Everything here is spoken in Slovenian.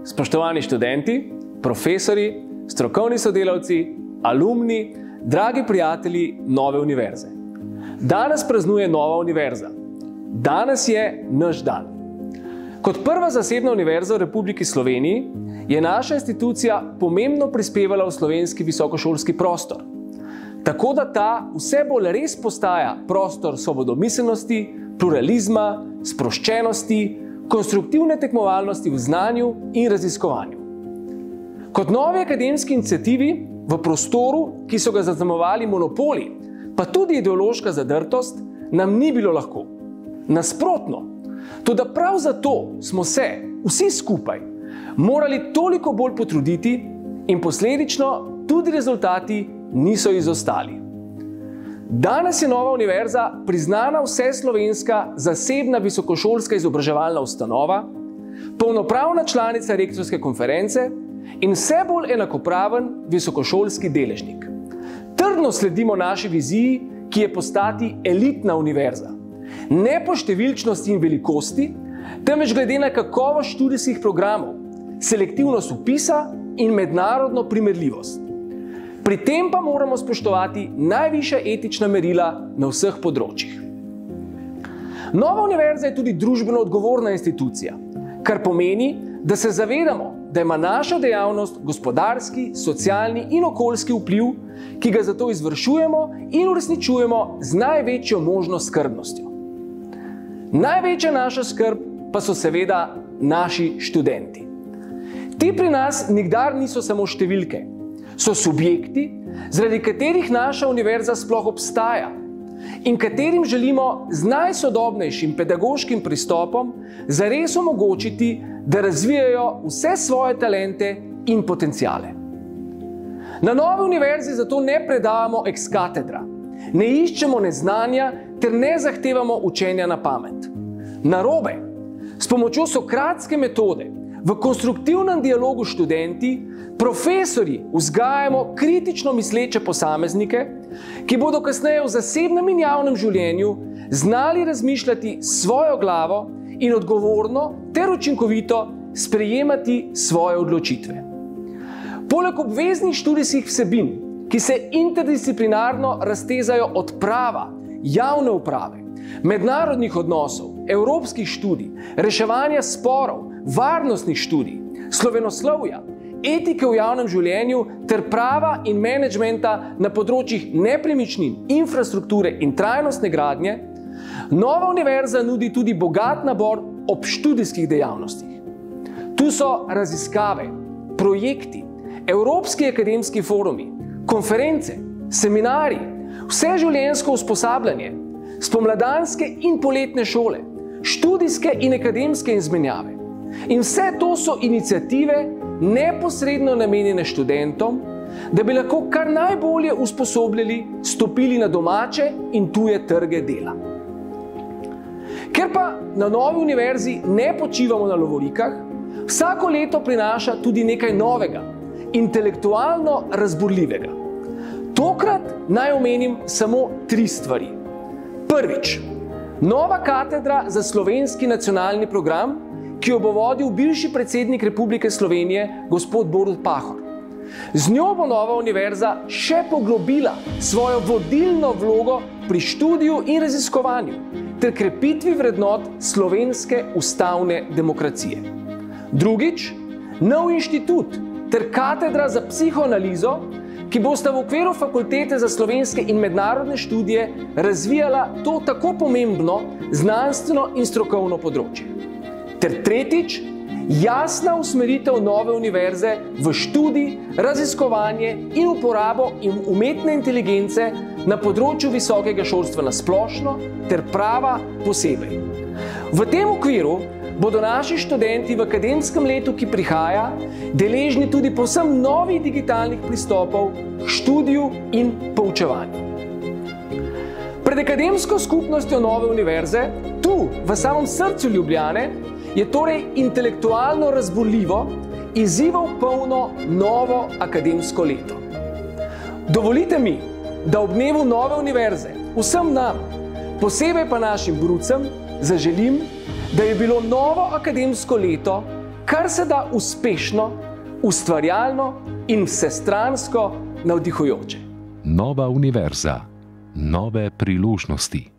Spoštovani študenti, profesori, strokovni sodelavci, alumni, dragi prijatelji Nove univerze. Danes praznuje Nova univerza. Danes je naš dan. Kot prva zasebna univerza v Republiki Sloveniji je naša institucija pomembno prispevala v slovenski visokošolski prostor. Tako da ta vse bolj res postaja prostor svobodomiselnosti, pluralizma, sproščenosti, konstruktivne tekmovalnosti v znanju in raziskovanju. Kot novi akademski iniciativi v prostoru, ki so ga zaznamovali monopoli, pa tudi ideološka zadrtost, nam ni bilo lahko. Nasprotno, toda prav zato smo se, vsi skupaj, morali toliko bolj potruditi in posledično tudi rezultati niso izostali. Danes je Nova univerza priznana vseslovenska zasebna visokošolska izobraževalna ustanova, polnopravna članica rektorske konference in vse bolj enakopraven visokošolski deležnik. Trdno sledimo naši viziji, ki je postati elitna univerza. Ne po številčnosti in velikosti, temveč glede na kakovost študijskih programov, selektivnost vpisa in mednarodno primerljivost. Pri tem pa moramo spoštovati najvišja etična merila na vseh področjih. Nova univerza je tudi družbeno odgovorna institucija, kar pomeni, da se zavedamo, da ima naša dejavnost gospodarski, socialni in okoljski vpliv, ki ga zato izvršujemo in uresničujemo z največjo možno skrbnostjo. Največja naša skrb pa so seveda naši študenti. Ti pri nas nikdar niso samo številke, so subjekti, zaradi katerih naša univerza sploh obstaja in katerim želimo z najsodobnejšim pedagoškim pristopom zares omogočiti, da razvijajo vse svoje talente in potenciale. Na Novi univerzi zato ne predavamo ex cathedra, ne iščemo neznanja ter ne zahtevamo učenja na pamet. Narobe, s pomočjo sokratske metode, v konstruktivnem dialogu s študenti, profesori vzgajamo kritično misleče posameznike, ki bodo kasneje v zasebnem in javnem življenju znali razmišljati s svojo glavo in odgovorno ter učinkovito sprejemati svoje odločitve. Poleg obveznih študijskih vsebin, ki se interdisciplinarno raztezajo od prava, javne uprave, mednarodnih odnosov, evropskih študij, reševanja sporov, varnostnih študij, slovenoslovja, etike v javnem življenju ter prava in menedžmenta na področjih nepremičnin, infrastrukture in trajnostne gradnje, Nova univerza nudi tudi bogat nabor obštudijskih dejavnostih. Tu so raziskave, projekti, evropski akademski forumi, konference, seminarji, vseživljenjsko usposabljanje, spomladanske in poletne šole, študijske in akademske izmenjave. In vse to so iniciative neposredno namenjene študentom, da bi lahko kar najbolje usposobljali stopili na domače in tuje trge dela. Ker pa na Novi univerzi ne počivamo na lovorikah, vsako leto prinaša tudi nekaj novega, intelektualno razburljivega. Tokrat naj omenim samo 3 stvari. Prvič, nova katedra za slovenski nacionalni program, ki jo bo vodil bivši predsednik Republike Slovenije, gospod Borut Pahor. Z njo bo Nova univerza še poglobila svojo vodilno vlogo pri študiju in raziskovanju ter krepitvi vrednot slovenske ustavne demokracije. Drugič, nov inštitut ter katedra za psihoanalizo, ki bosta v okviru Fakultete za slovenske in mednarodne študije razvijala to tako pomembno znanstveno in strokovno področje. Ter tretjič, jasna usmeritev Nove univerze v študij, raziskovanje in uporabo umetne inteligence na področju visokega šolstva na splošno ter prava posebej. V tem okviru bodo naši študenti v akademskem letu, ki prihaja, deležni tudi povsem novih digitalnih pristopov k študiju in poučevanju. Pred akademsko skupnostjo Nove univerze, tu v samem srcu Ljubljane, je torej intelektualno razburljivo, izzivov polno novo akademsko leto. Dovolite mi, da ob dnevu Nove univerze vsem nam, posebej pa našim brucem, zaželim, da je bilo novo akademsko leto kar se da uspešno, ustvarjalno in vsestransko navdihujoče. Nova univerza, nove priložnosti.